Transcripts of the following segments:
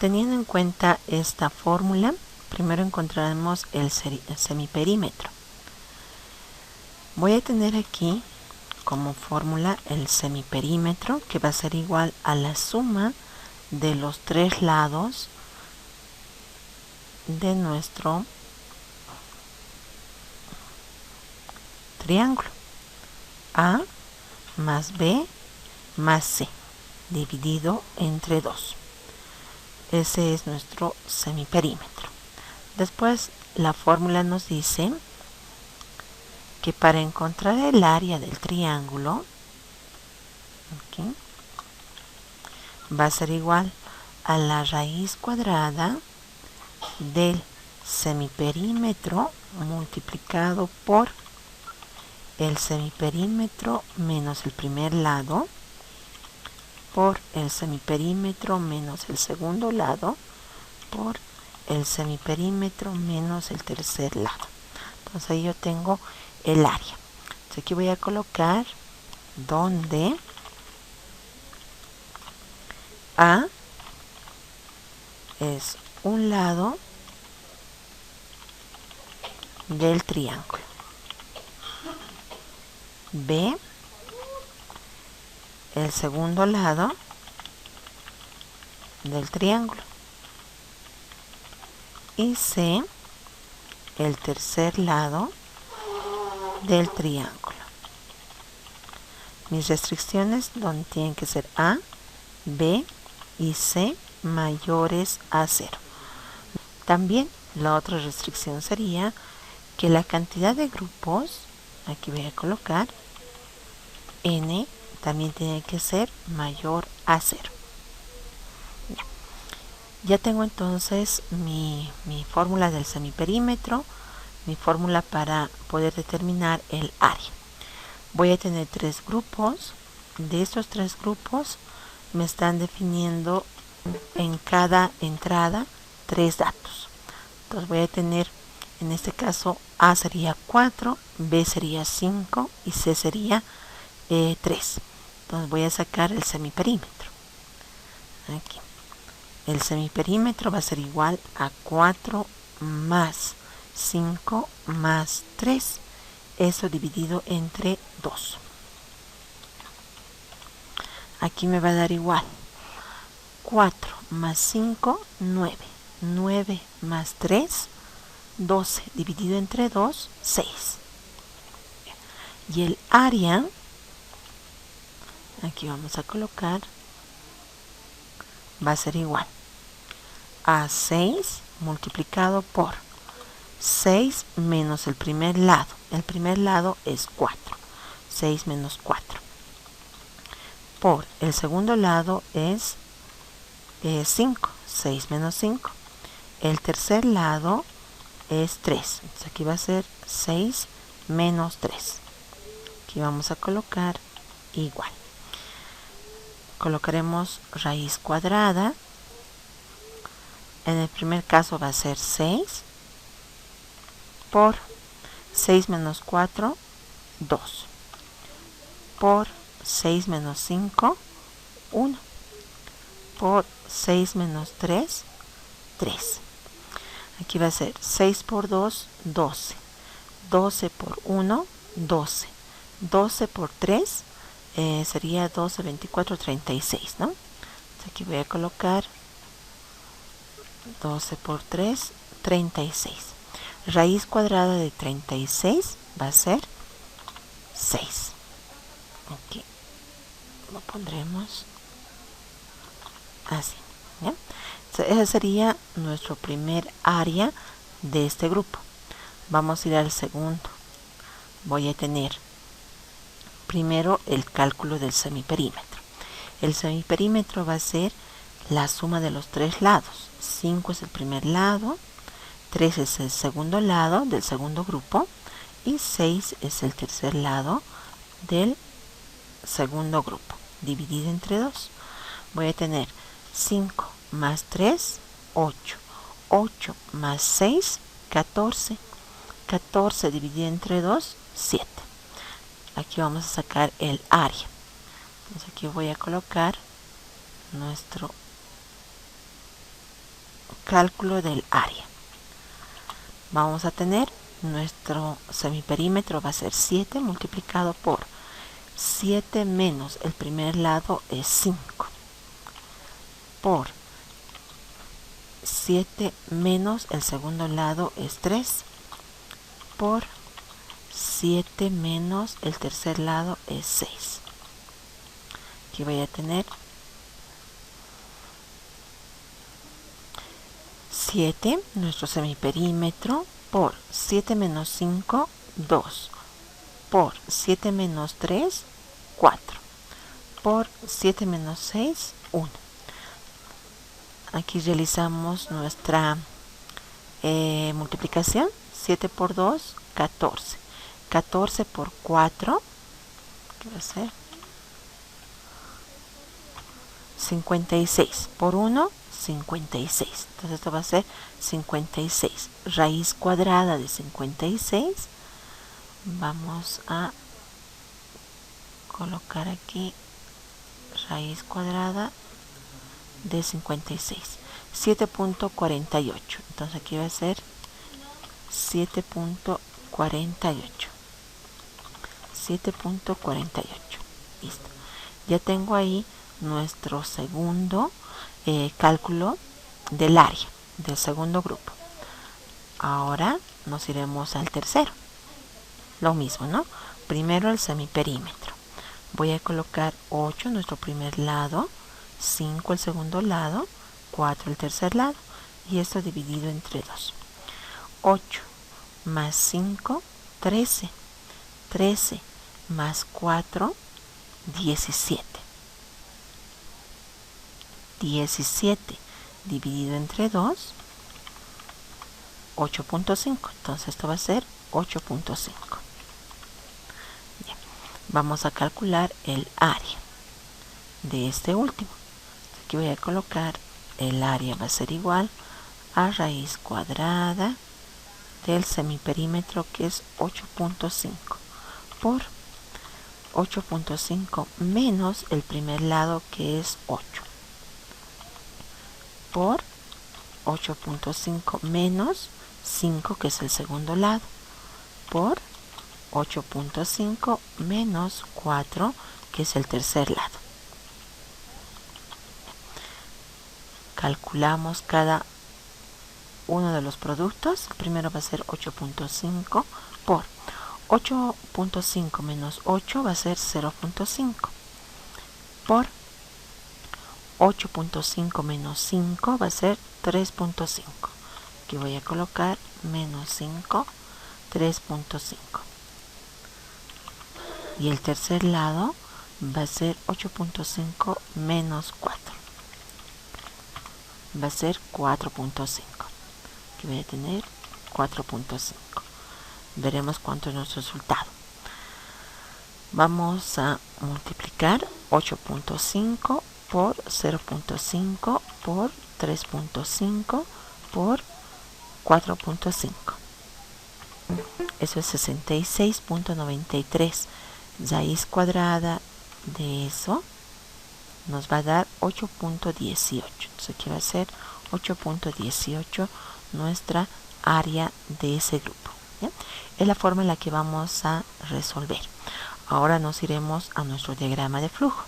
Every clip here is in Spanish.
Teniendo en cuenta esta fórmula, primero encontraremos el semiperímetro. Voy a tener aquí como fórmula el semiperímetro, que va a ser igual a la suma de los tres lados de nuestro triángulo. A más B más C, dividido entre 2. Ese es nuestro semiperímetro. Después, la fórmula nos dice que para encontrar el área del triángulo, aquí, va a ser igual a la raíz cuadrada del semiperímetro multiplicado por el semiperímetro menos el primer lado por el semiperímetro menos el segundo lado por el semiperímetro menos el tercer lado. Entonces ahí yo tengo el área. Entonces aquí voy a colocar donde A es un lado del triángulo, B el segundo lado del triángulo y C el tercer lado del triángulo. Mis restricciones donde tienen que ser A, B y C mayores a 0. También la otra restricción sería que la cantidad de grupos, aquí voy a colocar N, también tiene que ser mayor a 0. Ya tengo entonces mi fórmula del semiperímetro, mi fórmula para poder determinar el área. Voy a tener 3 grupos. De estos 3 grupos me están definiendo en cada entrada 3 datos. Entonces voy a tener, en este caso, A sería 4, B sería 5 y C sería 3. Entonces voy a sacar el semiperímetro. Aquí. El semiperímetro va a ser igual a 4 más 5 más 3. Eso dividido entre 2. Aquí me va a dar igual 4 más 5, 9. 9 más 3, 12. Dividido entre 2, 6. Y el área, aquí vamos a colocar, va a ser igual a 6 multiplicado por 6 menos el primer lado. El primer lado es 4. 6 menos 4. Por el segundo lado es 5. 6 menos 5. El tercer lado es 3. Entonces aquí va a ser 6 menos 3. Aquí vamos a colocar igual. Colocaremos raíz cuadrada. En el primer caso va a ser 6 por 6 menos 4, 2. Por 6 menos 5, 1. Por 6 menos 3, 3. Aquí va a ser 6 por 2, 12. 12 por 1, 12. 12 por 3 sería 12, 24, 36, ¿no? Entonces aquí voy a colocar 12 por 3, 36. Raíz cuadrada de 36 va a ser 6. Aquí lo pondremos así. ¿Bien? Ese sería nuestro primer área de este grupo. Vamos a ir al segundo. Voy a tener primero el cálculo del semiperímetro. El semiperímetro va a ser la suma de los 3 lados. 5 es el primer lado, 3 es el segundo lado del segundo grupo y 6 es el tercer lado del segundo grupo, dividido entre 2. Voy a tener 5 más 3, 8. 8 más 6, 14. 14 dividido entre 2, 7. Aquí vamos a sacar el área. Entonces aquí voy a colocar nuestro cálculo del área. Vamos a tener nuestro semiperímetro, va a ser 7 multiplicado por 7 menos el primer lado es 5, por 7 menos el segundo lado es 3, por 7 menos el tercer lado es 6. Aquí voy a tener 7, nuestro semiperímetro, por 7 menos 5, 2, por 7 menos 3, 4, por 7 menos 6, 1. Aquí realizamos nuestra multiplicación. 7 por 2, 14. 14 por 4, ¿qué va a ser? 56. Por 1, 56. Entonces esto va a ser 56. Raíz cuadrada de 56. Vamos a colocar aquí raíz cuadrada de 56. 7.48. Entonces aquí va a ser 7.48. 7.48. Listo. Ya tengo ahí nuestro segundo cálculo del área del segundo grupo. Ahora nos iremos al tercero. Lo mismo, ¿no? Primero el semiperímetro. Voy a colocar 8 en nuestro primer lado, 5 el segundo lado, 4 el tercer lado, y esto dividido entre 2. 8 más 5, 13. 13 más 4, 17. 17 dividido entre 2, 8.5. Entonces esto va a ser 8.5. Vamos a calcular el área de este último. Aquí voy a colocar el área, va a ser igual a raíz cuadrada del semiperímetro, que es 8.5, por 8.5 menos el primer lado, que es 8, por 8.5 menos 5, que es el segundo lado, por 8.5 menos 4, que es el tercer lado. Calculamos cada uno de los productos. El primero va a ser 8.5 por 8.5 menos 8 va a ser 0.5, por 8.5 menos 5 va a ser 3.5. Aquí voy a colocar menos 5, 3.5. Y el tercer lado va a ser 8.5 menos 4. Va a ser 4.5. Aquí voy a tener 4.5. Veremos cuánto es nuestro resultado. Vamos a multiplicar 8.5 por 0.5 por 3.5 por 4.5. Eso es 66.93. Raíz cuadrada de eso nos va a dar 8.18. Entonces aquí va a ser 8.18 nuestra área de ese grupo. ¿Ya? Es la forma en la que vamos a resolver. Ahora nos iremos a nuestro diagrama de flujo.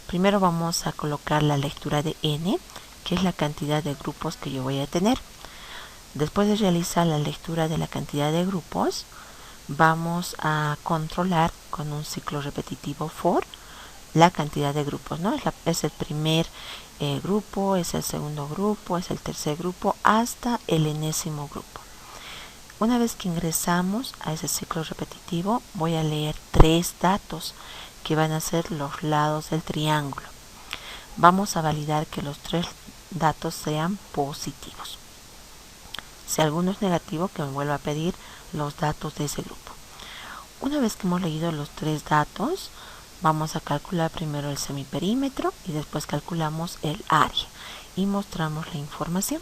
Primero vamos a colocar la lectura de n, que es la cantidad de grupos que yo voy a tener. Después de realizar la lectura de la cantidad de grupos, vamos a controlar con un ciclo repetitivo for la cantidad de grupos, ¿no? Es el primer grupo, es el segundo grupo, es el tercer grupo, hasta el enésimo grupo. Una vez que ingresamos a ese ciclo repetitivo, voy a leer 3 datos que van a ser los lados del triángulo. Vamos a validar que los 3 datos sean positivos. Si alguno es negativo, que me vuelva a pedir los datos de ese grupo. Una vez que hemos leído los 3 datos, vamos a calcular primero el semiperímetro y después calculamos el área y mostramos la información.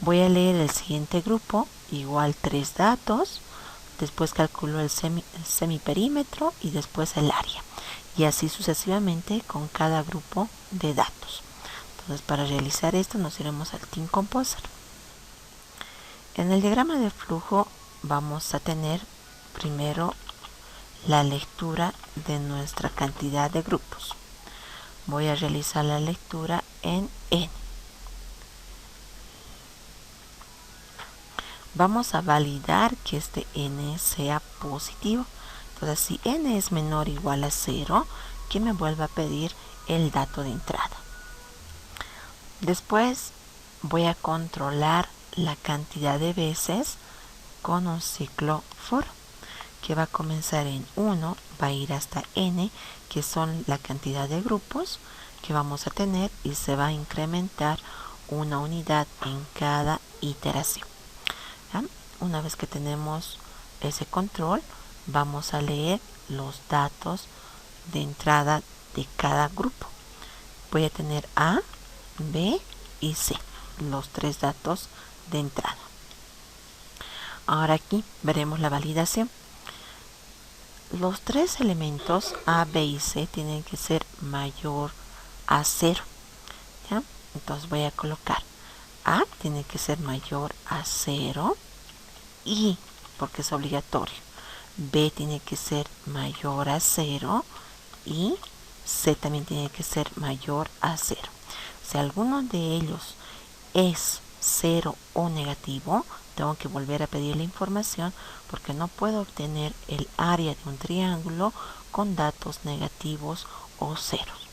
Voy a leer el siguiente grupo, igual 3 datos, después calculo el semiperímetro y después el área, y así sucesivamente con cada grupo de datos. Entonces, para realizar esto nos iremos al Team Composer. En el diagrama de flujo vamos a tener primero la lectura de nuestra cantidad de grupos. Voy a realizar la lectura en n. Vamos a validar que este n sea positivo. Entonces, si n es menor o igual a 0, que me vuelva a pedir el dato de entrada. Después voy a controlar la cantidad de veces con un ciclo for, que va a comenzar en 1, va a ir hasta n, que son la cantidad de grupos que vamos a tener, y se va a incrementar una unidad en cada iteración. ¿Ya? Una vez que tenemos ese control, vamos a leer los datos de entrada de cada grupo. Voy a tener A, B y C, los 3 datos de entrada. Ahora aquí veremos la validación. Los 3 elementos A, B y C tienen que ser mayor a 0. ¿Ya? Entonces voy a colocar A tiene que ser mayor a 0 y, porque es obligatorio, B tiene que ser mayor a 0 y C también tiene que ser mayor a 0. Si alguno de ellos es 0 o negativo, tengo que volver a pedir la información, porque no puedo obtener el área de un triángulo con datos negativos o ceros.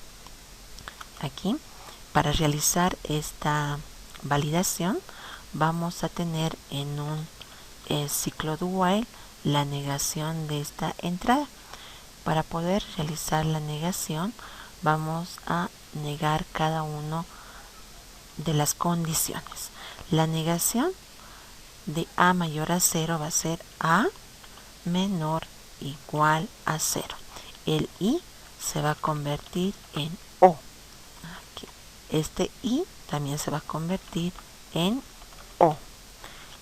Aquí, para realizar esta validación, vamos a tener en un ciclo do while la negación de esta entrada. Para poder realizar la negación, vamos a negar cada uno de las condiciones. La negación de A mayor a 0 va a ser A menor igual a 0. El I se va a convertir en O. Aquí. Este I también se va a convertir en O.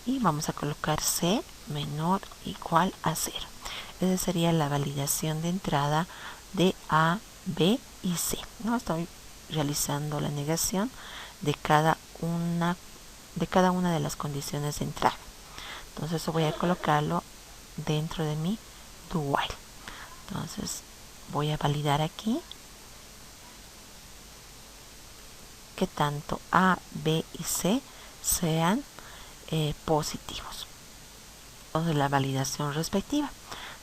Y vamos a colocar C menor igual a 0. Esa sería la validación de entrada de A, B y C. No estoy realizando la negación de cada una de las condiciones de entrada. Entonces eso voy a colocarlo dentro de mi do while. Entonces voy a validar aquí que tanto A, B y C sean positivos. Entonces la validación respectiva.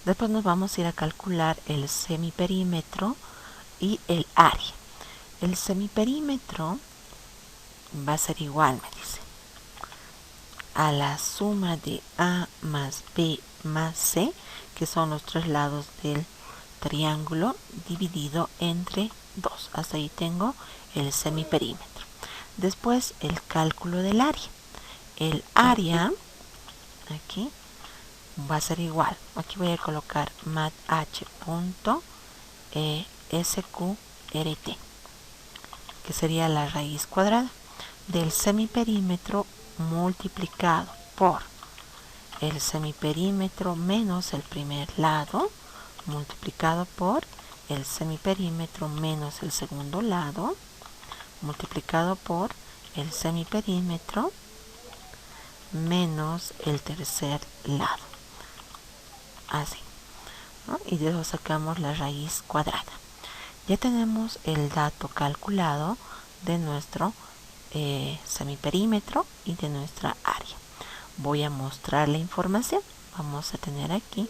Después nos vamos a ir a calcular el semiperímetro y el área. El semiperímetro va a ser igual, me dice, a la suma de A más B más C, que son los 3 lados del triángulo, dividido entre 2. Hasta ahí tengo el semiperímetro. Después el cálculo del área. El área, aquí, va a ser igual. Aquí voy a colocar math.sqrt, que sería la raíz cuadrada del semiperímetro multiplicado por el semiperímetro menos el primer lado, multiplicado por el semiperímetro menos el segundo lado, multiplicado por el semiperímetro menos el tercer lado. Así, ¿no? Y de eso sacamos la raíz cuadrada. Ya tenemos el dato calculado de nuestro semiperímetro y de nuestra área. Voy a mostrar la información. Vamos a tener aquí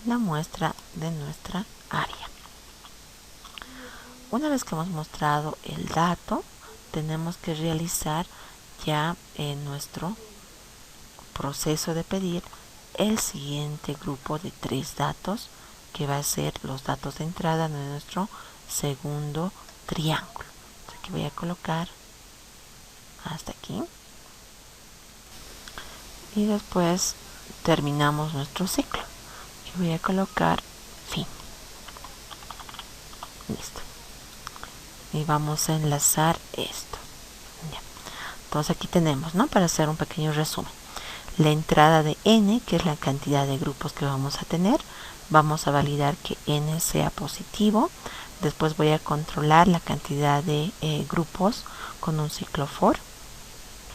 la muestra de nuestra área. Una vez que hemos mostrado el dato, tenemos que realizar ya en nuestro proceso de pedir el siguiente grupo de 3 datos, que va a ser los datos de entrada de nuestro segundo triángulo. Aquí voy a colocar hasta aquí y después terminamos nuestro ciclo. Y voy a colocar fin. Listo. Y vamos a enlazar esto. Ya. Entonces aquí tenemos, ¿no? Para hacer un pequeño resumen, la entrada de n, que es la cantidad de grupos que vamos a tener. Vamos a validar que n sea positivo. Después voy a controlar la cantidad de grupos con un ciclo for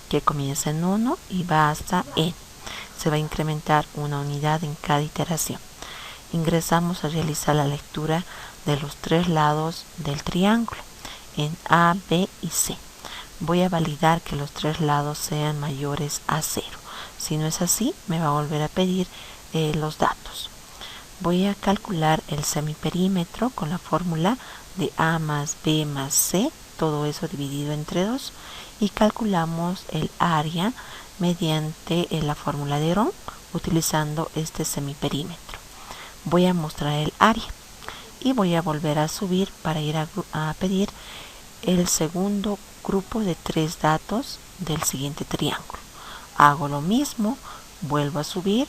que comienza en 1 y va hasta n. Se va a incrementar una unidad en cada iteración. Ingresamos a realizar la lectura de los tres lados del triángulo en A, B y C. Voy a validar que los tres lados sean mayores a 0. Si no es así, me va a volver a pedir los datos. Voy a calcular el semiperímetro con la fórmula de A más B más C, todo eso dividido entre 2, y calculamos el área mediante la fórmula de Hron utilizando este semiperímetro. Voy a mostrar el área y voy a volver a subir para ir a pedir el segundo grupo de 3 datos del siguiente triángulo. Hago lo mismo, vuelvo a subir,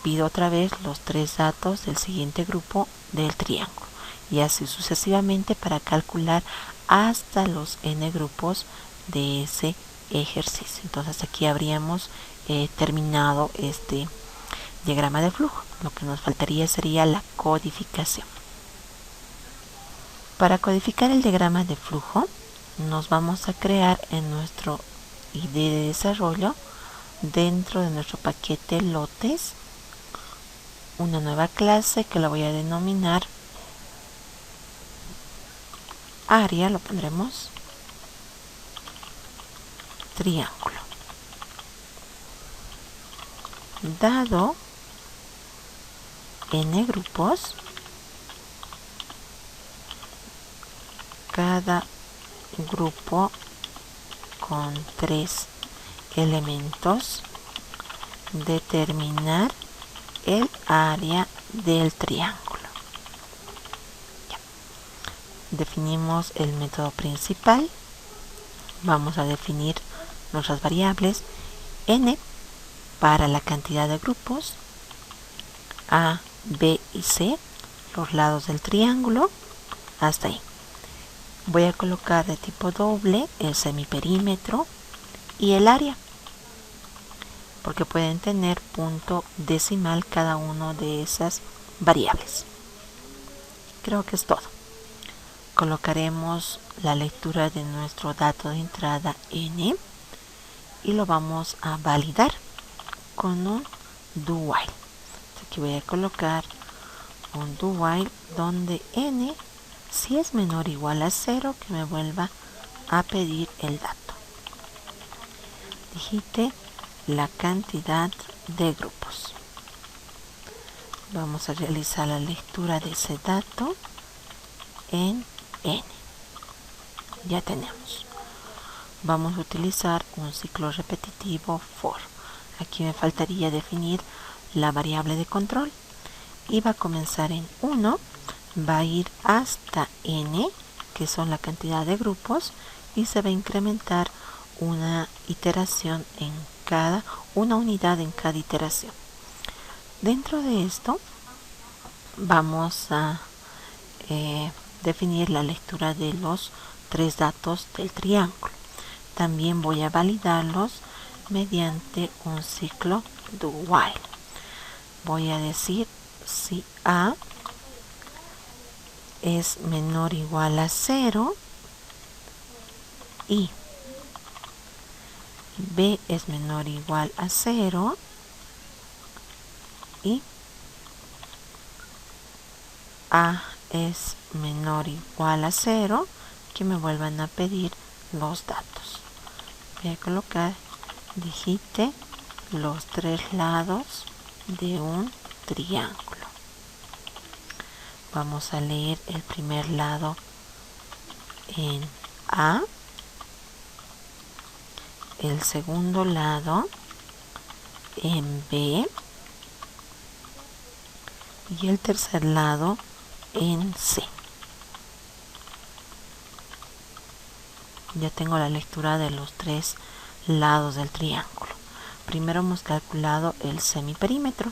pido otra vez los 3 datos del siguiente grupo del triángulo y así sucesivamente para calcular hasta los n grupos de ese ejercicio. Entonces aquí habríamos terminado este diagrama de flujo. Lo que nos faltaría sería la codificación. Para codificar el diagrama de flujo nos vamos a crear en nuestro ID de desarrollo, dentro de nuestro paquete lotes, una nueva clase que la voy a denominar área, lo pondremos triángulo. Dado n grupos, cada grupo con 3 elementos, determinar el área del triángulo. Ya. Definimos el método principal. Vamos a definir nuestras variables n para la cantidad de grupos, A, B y C, los lados del triángulo, hasta ahí. Voy a colocar de tipo doble el semiperímetro y el área, porque pueden tener punto decimal cada uno de esas variables. Creo que es todo. Colocaremos la lectura de nuestro dato de entrada n y lo vamos a validar con un do while. Aquí voy a colocar un do while donde n, si es menor o igual a 0, que me vuelva a pedir el dato. Digite la cantidad de grupos. Vamos a realizar la lectura de ese dato en n. Ya tenemos. Vamos a utilizar un ciclo repetitivo for. Aquí me faltaría definir la variable de control y va a comenzar en 1, va a ir hasta n, que son la cantidad de grupos, y se va a incrementar una iteración en una unidad en cada iteración. Dentro de esto vamos a definir la lectura de los 3 datos del triángulo. También voy a validarlos mediante un ciclo do while. Voy a decir si A es menor o igual a 0 y B es menor o igual a 0 y A es menor o igual a 0, que me vuelvan a pedir los datos. Voy a colocar digite los 3 lados de un triángulo. Vamos a leer el primer lado en A, el segundo lado en B y el tercer lado en C. Ya tengo la lectura de los 3 lados del triángulo. Primero hemos calculado el semiperímetro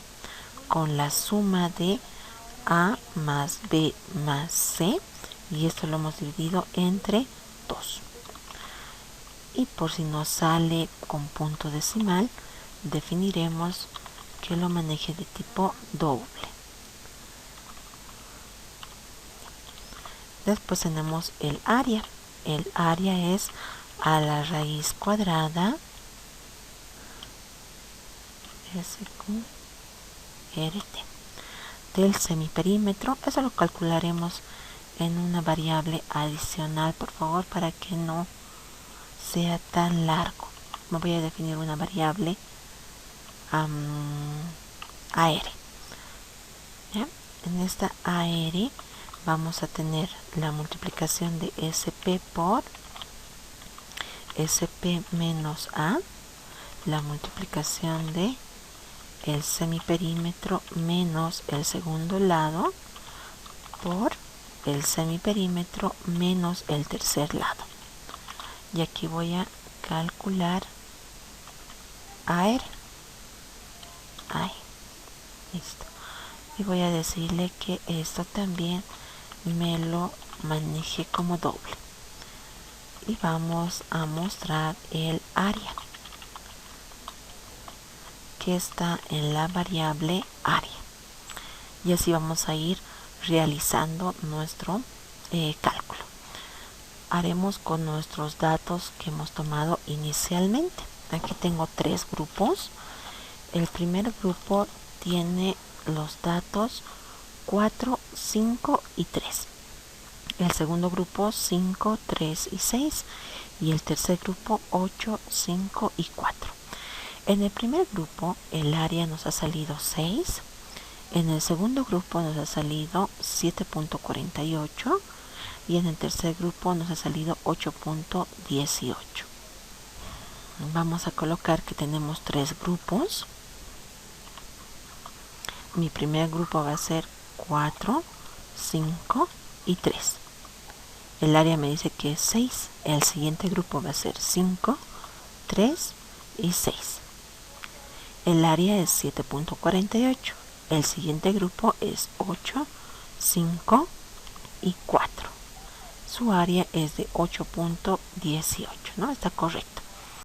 con la suma de A más B más C, y esto lo hemos dividido entre 2. Y por si no sale con punto decimal, definiremos que lo maneje de tipo doble. Después tenemos el área. El área es a la raíz cuadrada SQRT del semiperímetro. Eso lo calcularemos en una variable adicional, por favor, para que no sea tan largo. Me voy a definir una variable AR. ¿Ya? En esta AR vamos a tener la multiplicación de SP por SP menos A, la multiplicación de el semiperímetro menos el segundo lado por el semiperímetro menos el tercer lado. Y aquí voy a calcular AR. Ahí, listo. Y voy a decirle que esto también me lo maneje como doble. Y vamos a mostrar el área, que está en la variable área. Y así vamos a ir realizando nuestro cálculo. Haremos con nuestros datos que hemos tomado inicialmente. Aquí tengo 3 grupos. El primer grupo tiene los datos 4, 5 y 3. El segundo grupo 5, 3 y 6. Y el tercer grupo 8, 5 y 4. En el primer grupo el área nos ha salido 6. En el segundo grupo nos ha salido 7.48. Y en el tercer grupo nos ha salido 8.18. Vamos a colocar que tenemos 3 grupos. Mi primer grupo va a ser 4, 5 y 3. El área me dice que es 6. El siguiente grupo va a ser 5, 3 y 6. El área es 7.48. El siguiente grupo es 8, 5 y 4. Su área es de 8.18, ¿no? Está correcto.